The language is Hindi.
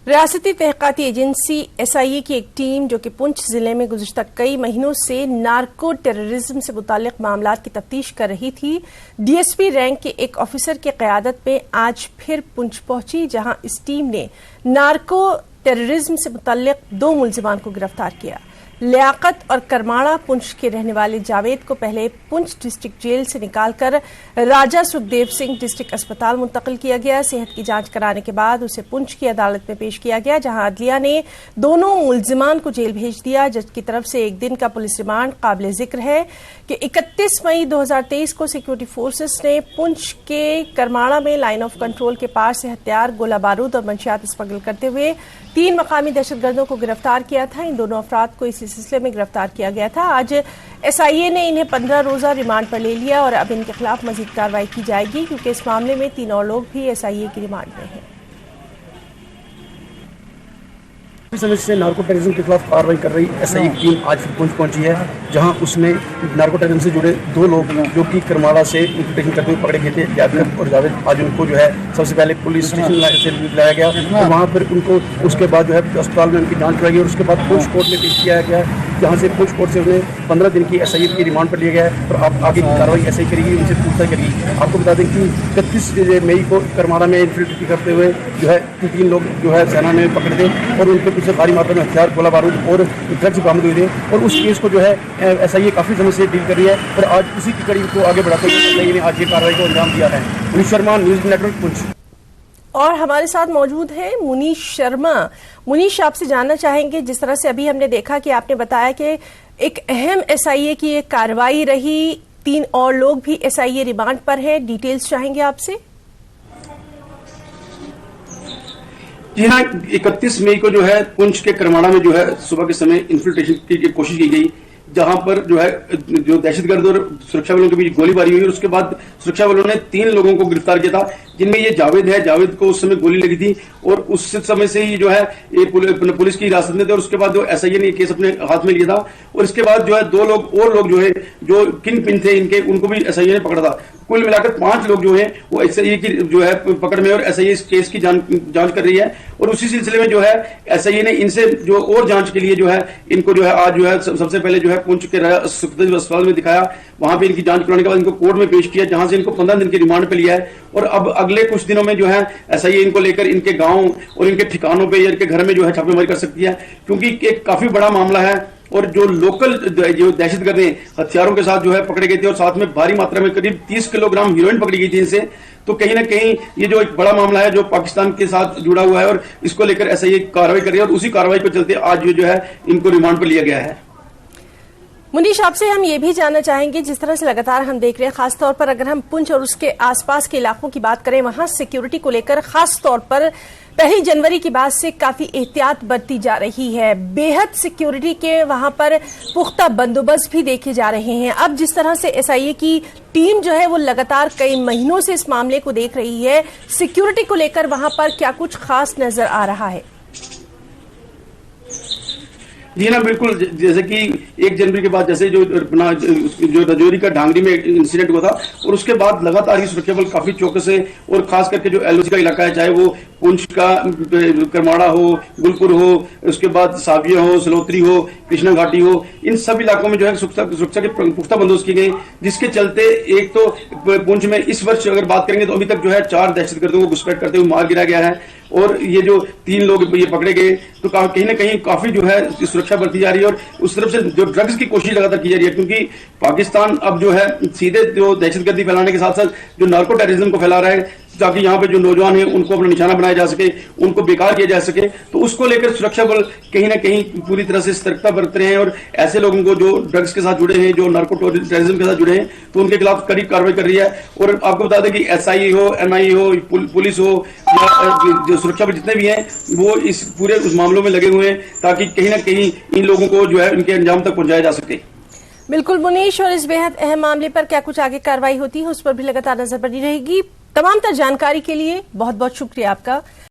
रियासती तहकीकाती एजेंसी SIA की एक टीम जो कि पुंछ जिले में गुज़िश्ता कई महीनों से नार्को टेररिज्म से मुताल्लिक मामलात की तफ्तीश कर रही थी, DSP रैंक के एक ऑफिसर की क़यादत में आज फिर पुंछ पहुंची, जहां इस टीम ने नार्को टेररिज्म से मुताल्लिक 2 मुल्जिमान को गिरफ्तार किया। लियाकत और करमाड़ा पुंछ के रहने वाले जावेद को पहले पुंछ डिस्ट्रिक्ट जेल से निकालकर राजा सुखदेव सिंह डिस्ट्रिक्ट अस्पताल मुंतकिल किया गया। सेहत की जांच कराने के बाद उसे पुंछ की अदालत में पेश किया गया, जहां अदलिया ने दोनों मुल्जिमान को जेल भेज दिया। जज की तरफ से एक दिन का पुलिस रिमांड काबिल जिक्र है कि 31 मई 2023 को सिक्योरिटी फोर्सेस ने पुंछ के करमाड़ा में लाइन ऑफ कंट्रोल के पास से हथियार, गोला बारूद और मंशियात स्मगल करते हुए 3 मकामी दहशतगर्दों को गिरफ्तार किया था। इन दोनों अफराद को इसी सिलसिले में गिरफ्तार किया गया था। आज SIA ने इन्हें 15 रोजा रिमांड पर ले लिया और अब इनके खिलाफ मजीद कार्रवाई की जाएगी, क्योंकि इस मामले में 3 और लोग भी SIA की रिमांड में हैं। समय से नार्को टेररिज्म के खिलाफ कार्रवाई कर रही SIA की टीम आज फिर पुंछ पहुंची है, जहां उसने नार्को टेररिज्म से जुड़े 2 लोग जो कि करमाड़ा से इंफिल्ट्रेशन करते हुए पकड़े गए थे, लियाकत और जावेद, आज उनको जो है सबसे पहले पुलिस स्टेशन से लाया गया और वहां पर उनको उसके बाद जो है अस्पताल में उनकी जांच कराई गई और उसके बाद पुंछ कोर्ट में पेश किया गया, जहाँ से पुंछ कोर्ट से उन्हें 15 दिन की SIA की रिमांड पर लिया गया है और अब आगे की कार्रवाई SIA करेगी, उनसे पूछताछ करेगी। आपको बता दें कि 31 मई को करमाड़ा में इन्फिल्ट्रेशन करते हुए जो है 3 लोग जो है सेना ने पकड़े थे और उनके पीछे भारी मात्रा में हथियार, गोला बारूद और ड्रग्स बरामद हुए थे और उस केस को जो है SIA काफी समय से डील कर रही है और आज उसी की कड़ी को आगे बढ़ाते हुए SIA ने आज ये कार्रवाई को अंजाम दिया है। Munish Sharma, news network, Poonch. और हमारे साथ मौजूद है मुनीश शर्मा। मुनीश, आपसे जानना चाहेंगे, जिस तरह से अभी हमने देखा कि आपने बताया कि एक अहम SIA की एक कार्रवाई रही, 3 और लोग भी SIA रिमांड पर हैं, डिटेल्स चाहेंगे आपसे। जी हाँ, 31 मई को जो है पुंछ के करमाड़ा में जो है सुबह के समय इन्फिल्ट्रेशन की कोशिश की गई, जहां पर जो है जो दहशतगर्द और सुरक्षा बलों के बीच गोलीबारी हुई और उसके बाद सुरक्षा बलों ने 3 लोगों को गिरफ्तार किया था, जिनमें ये जावेद है। जावेद को उस समय गोली लगी थी और उस समय से ही जो है ये पुलिस की हिरासत में थे और उसके बाद जो SIA ने केस अपने हाथ में लिया था और इसके बाद जो है 2 लोग जो है जो किंग पिन थे इनके, उनको भी SIA ने पकड़ा था। कुल मिलाकर 5 लोग जो हैं वो SIA की जो है पकड़ में और SIA इस केस की जांच कर रही है और उसी सिलसिले में जो है SIA ने इनसे जो और जांच के लिए जो है इनको जो है आज जो है सबसे पहले जो है पुंछ के सुखदेव अस्पताल में दिखाया, वहां पे इनकी जांच कराने के बाद इनको कोर्ट में पेश किया, जहां से इनको 15 दिन की रिमांड पे लिया है और अब अगले कुछ दिनों में जो है SIA इनको लेकर इनके गांव और इनके ठिकानों पे या इनके घर में जो है छापेमारी कर सकती है, क्योंकि एक काफी बड़ा मामला है और जो लोकल जो दहशतगर्द हथियारों के साथ जो है पकड़े गए थे और साथ में भारी मात्रा में करीब 30 किलोग्राम हीरोइन पकड़ी गई थी इनसे, तो कहीं ना कहीं ये जो एक बड़ा मामला है जो पाकिस्तान के साथ जुड़ा हुआ है और इसको लेकर SIA कार्रवाई कर रही है और उसी कार्रवाई को चलते आज जो है इनको रिमांड पर लिया गया है। मुनीश, आपसे हम ये भी जानना चाहेंगे, जिस तरह से लगातार हम देख रहे हैं, खासतौर पर अगर हम पुंछ और उसके आसपास के इलाकों की बात करें, वहां सिक्योरिटी को लेकर खास तौर पर 1 जनवरी के बाद से काफी एहतियात बरती जा रही है। बेहद सिक्योरिटी के वहां पर पुख्ता बंदोबस्त भी देखे जा रहे हैं। अब जिस तरह से SIA की टीम जो है वो लगातार कई महीनों से इस मामले को देख रही है, सिक्योरिटी को लेकर वहां पर क्या कुछ खास नजर आ रहा है? जी ना, बिल्कुल। जैसे कि 1 जनवरी के बाद जैसे जो रजौरी का ढांगरी में इंसिडेंट हुआ था और उसके बाद लगातार ही सुरक्षा बल काफी चौकस है और खास करके जो LOC का इलाका है, चाहे वो पुंछ का करमाड़ा हो, गुलपुर हो, उसके बाद साविया हो, सलोत्री हो, कृष्णा घाटी हो, इन सब इलाकों में जो है सुरक्षा के पुख्ता बंदोबस्त किए गए, जिसके चलते एक तो पुंछ में इस वर्ष अगर बात करेंगे तो अभी तक जो है 4 दहशतगर्दों को घुसपैठ करते हुए मार गिरा गया है और ये जो 3 लोग ये पकड़े गए, तो कहीं ना कहीं काफी जो है सुरक्षा बरती जा रही है और उस तरफ से जो ड्रग्स की कोशिश लगातार की जा रही है, क्योंकि पाकिस्तान अब जो है सीधे जो दहशतगर्दी फैलाने के साथ साथ जो नार्को टेररिज्म को फैला रहा है, ताकि यहाँ पे जो नौजवान हैं उनको अपना निशाना बनाया जा सके, उनको बेकार किया जा सके, तो उसको लेकर सुरक्षा बल कहीं ना कहीं पूरी तरह से सतर्कता बरत रहे हैं और ऐसे लोगों को जो ड्रग्स के साथ जुड़े हैं, जो नार्को टेररिज्म के साथ जुड़े हैं, तो उनके खिलाफ कड़ी कार्रवाई कर रही है। और आपको बता दें कि SIA हो, NIA हो, पुलिस हो या जो सुरक्षा बल जितने भी हैं वो इस पूरे उस मामलों में लगे हुए हैं, ताकि कहीं ना कहीं इन लोगों को जो है उनके अंजाम तक पहुंचाया जा सके। बिल्कुल मुनीश, और इस बेहद अहम मामले पर क्या कुछ आगे कार्रवाई होती है उस पर भी लगातार नजर बनी रहेगी। तमाम तर जानकारी के लिए बहुत बहुत शुक्रिया आपका।